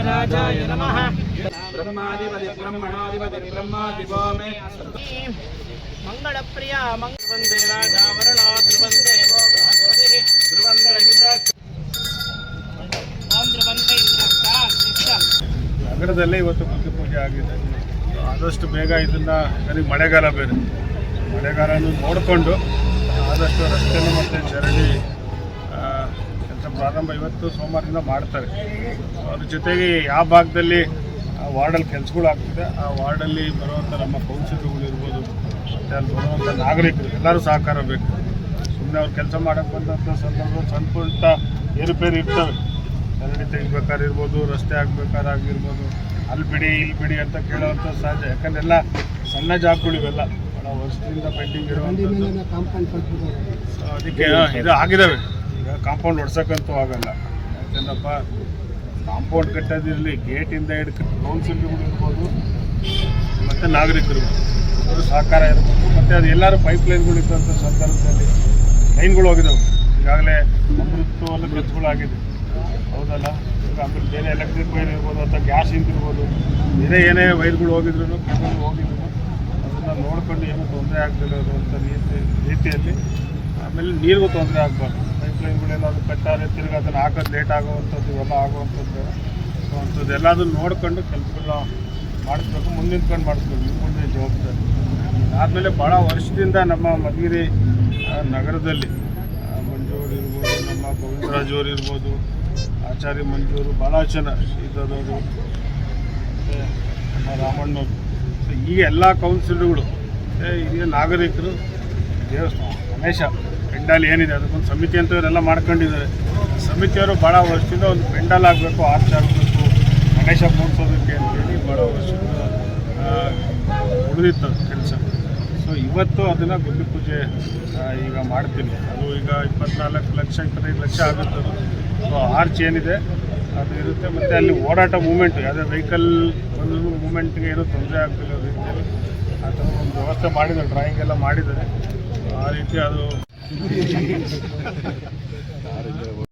राजाय नमः। ब्रह्माधिपति ब्रह्मणाधिपति ब्रह्माधिपो मे मंगलप्रिया वंदे राजा वरुणो ध्रुवन्ते वो बृहस्पतिः ध्रुवन्द्र इंद्र ओम ध्रुवन्ते इंद्रश्च। ನಗರದಲ್ಲೇ ಇವತ್ತು ಗುದ್ಲಿ ಪೂಜೆ ಆಗಿದೆ. ಆದಷ್ಟು ಬೇಗ ಇದನ್ನು ನನಗೆ ಮಳೆಗಾಲ ಬೇರೆ ಮಳೆಗಾಲನೂ ನೋಡಿಕೊಂಡು ಆದಷ್ಟು ರಸ್ತೆಯನ್ನು ಮತ್ತು ಚರಂಡಿ ಕೆಲಸ ಪ್ರಾರಂಭ ಇವತ್ತು ಸೋಮವಾರದಿಂದ ಮಾಡ್ತಾರೆ. ಅದ್ರ ಜೊತೆಗೆ ಯಾವ ಭಾಗದಲ್ಲಿ ವಾರ್ಡಲ್ಲಿ ಕೆಲಸಗಳು ಆಗ್ತಿದೆ ಆ ವಾರ್ಡಲ್ಲಿ ಬರುವಂಥ ನಮ್ಮ ಕೌನ್ಸಿಲರ್ಗಳು ಇರ್ಬೋದು ಮತ್ತು ಅಲ್ಲಿ ಬರುವಂಥ ನಾಗರಿಕರು ಎಲ್ಲರೂ ಸಹಕಾರ ಬೇಕು. ಸುಮ್ಮನೆ ಅವ್ರು ಕೆಲಸ ಮಾಡೋಕ್ಕೆ ಬಂದಂಥ ಸಂದರ್ಭ ಸಣ್ಣ ಪುಟ್ಟ ಏರುಪೇರು ಇರ್ತವೆ. ಚರಂಡಿ ತೆಗಿಬೇಕಾಗಿರ್ಬೋದು, ರಸ್ತೆ ಆಗಬೇಕಾಗಿರ್ಬೋದು, ಅಲ್ಲಿ ಬಿಡಿ ಇಲ್ಲಿ ಬಿಡಿ ಅಂತ ಕೇಳೋವಂಥ ಸಹಜ. ಯಾಕಂದೆಲ್ಲ ಸಣ್ಣ ಜಾಬ್ಗಳು ಇವೆಲ್ಲ ಭಾಳ ವರ್ಷದಿಂದ ಪೆಂಡಿಂಗ್ ಇರುವಂಥದ್ದು. ಅದಕ್ಕೆ ಇದು ಆಗಿದ್ದಾವೆ. ಈಗ ಕಾಂಪೌಂಡ್ ಹೊಡ್ಸೋಕ್ಕಂತೂ ಆಗಲ್ಲ. ಯಾಕೆಂದ್ರಪ್ಪ ಕಾಂಪೌಂಡ್ ಕಟ್ಟೋದಿರಲಿ, ಗೇಟಿಂದ ಹಿಡ್ಕೊಂಡು ಕೌನ್ಸಿಲ್ಗಳು ಇರ್ಬೋದು ಮತ್ತು ನಾಗರಿಕರು ಅವರು ಸಹಕಾರ ಇರ್ಬೋದು. ಮತ್ತು ಅದು ಎಲ್ಲರೂ ಪೈಪ್ಲೈನ್ಗಳು ಇದ್ದಂಥ ಸಂದರ್ಭದಲ್ಲಿ ಲೈನ್ಗಳು ಹೋಗಿದ್ದಾವೆ. ಈಗಾಗಲೇ ಅಮೃತವಲ್ಲ ಕೆಲಸಗಳಾಗಿದೆ, ಹೌದಲ್ಲ. ಈಗ ಆಮೇಲೆ ಬೇರೆ ಎಲೆಕ್ಟ್ರಿಕ್ ವೈರ್ ಇರ್ಬೋದು ಅಥವಾ ಗ್ಯಾಸ್ ಇರ್ಬೋದು, ಬೇರೆ ಏನೇ ವೈರ್ಗಳು ಹೋಗಿದ್ರು ಕೇಬಲ್ ಹೋಗಿದ್ರು ಅದನ್ನು ನೋಡ್ಕೊಂಡು ಏನೂ ತೊಂದರೆ ಆಗ್ತಿರೋದು ರೀತಿಯಲ್ಲಿ. ಆಮೇಲೆ ನೀರಿಗೂ ತೊಂದರೆ ಆಗಬಾರ್ದು. ಪೈಪ್ಲೈನ್ಗಳೆಲ್ಲಾದರೂ ಕಟ್ಟಾರೆ ತಿರ್ಗಿ ಅದನ್ನು ಹಾಕೋದು ಲೇಟ್ ಆಗುವಂಥದ್ದು ಇವೆಲ್ಲ ಆಗುವಂಥದ್ದು. ಸೊ ಅಂಥದ್ದು ಎಲ್ಲದನ್ನು ನೋಡಿಕೊಂಡು ಕೆಲಸಗಳನ್ನ ಮಾಡಿಸ್ಬೇಕು, ಮುಂದಿನ ಮಾಡಿಸ್ಬೇಕು. ಮುಂದೆ ಜವಾಬ್ದಾರಿ. ಆದಮೇಲೆ ಭಾಳ ವರ್ಷದಿಂದ ನಮ್ಮ ಮಧುಗಿರಿ ನಗರದಲ್ಲಿ ಮಂಜೂರು ಇರ್ಬೋದು, ನಮ್ಮ ಗೋವಿಂದರಾಜ್ ಅವರು ಇರ್ಬೋದು, ಆಚಾರ್ಯ ಮಂಜೂರು, ಭಾಳ ಜನ ಇದ್ದದವರು ಮತ್ತು ನಮ್ಮ ರಾಮಣ್ಣವರು. ಸೊ ಈ ಎಲ್ಲ ಕೌನ್ಸಿಲರ್ಗಳು ಮತ್ತು ಹಿರಿಯ ನಾಗರಿಕರು ದೇವಸ್ಥಾನ ಗಣೇಶ ಪೆಂಡಾಲ್ ಏನಿದೆ ಅದಕ್ಕೊಂದು ಸಮಿತಿ ಅಂತ ಇವರೆಲ್ಲ ಮಾಡ್ಕೊಂಡಿದ್ದಾರೆ. ಸಮಿತಿಯವರು ಭಾಳ ವರ್ಷದಿಂದ ಒಂದು ಪೆಂಡಾಲ್ ಆಗಬೇಕು, ಆರ್ಚ್ ಆಗಬೇಕು, ಗಣೇಶ ಮೂಡಿಸೋದಕ್ಕೆ ಅಂತೇಳಿ ಭಾಳ ವರ್ಷದಿಂದ ಉಳಿದಿತ್ತು ಕೆಲಸ. ಸೊ ಇವತ್ತು ಅದನ್ನು ಗುದ್ಲಿ ಪೂಜೆ ಈಗ ಮಾಡ್ತೀನಿ. ಅದು ಈಗ 24 ಲಕ್ಷ 25 ಲಕ್ಷ ಆಗುತ್ತೆ. ಸೊ ಆರ್ಚ್ ಏನಿದೆ ಅದು ಇರುತ್ತೆ. ಮತ್ತು ಅಲ್ಲಿ ಓಡಾಟ ಮೂಮೆಂಟು ಯಾವುದೇ ವೆಹಿಕಲ್ ಒಂದು ಮೂಮೆಂಟ್ಗೆ ಏನೂ ತೊಂದರೆ ಆಗ್ತಿಲ್ಲ ರೀತಿಯಲ್ಲಿ ಆ ಥರ ಒಂದು ವ್ಯವಸ್ಥೆ ಮಾಡಿದ್ದಾರೆ. ಡ್ರಾಯಿಂಗ್ ಎಲ್ಲ ಮಾಡಿದ್ದಾರೆ. ಆ ರೀತಿ ಅದು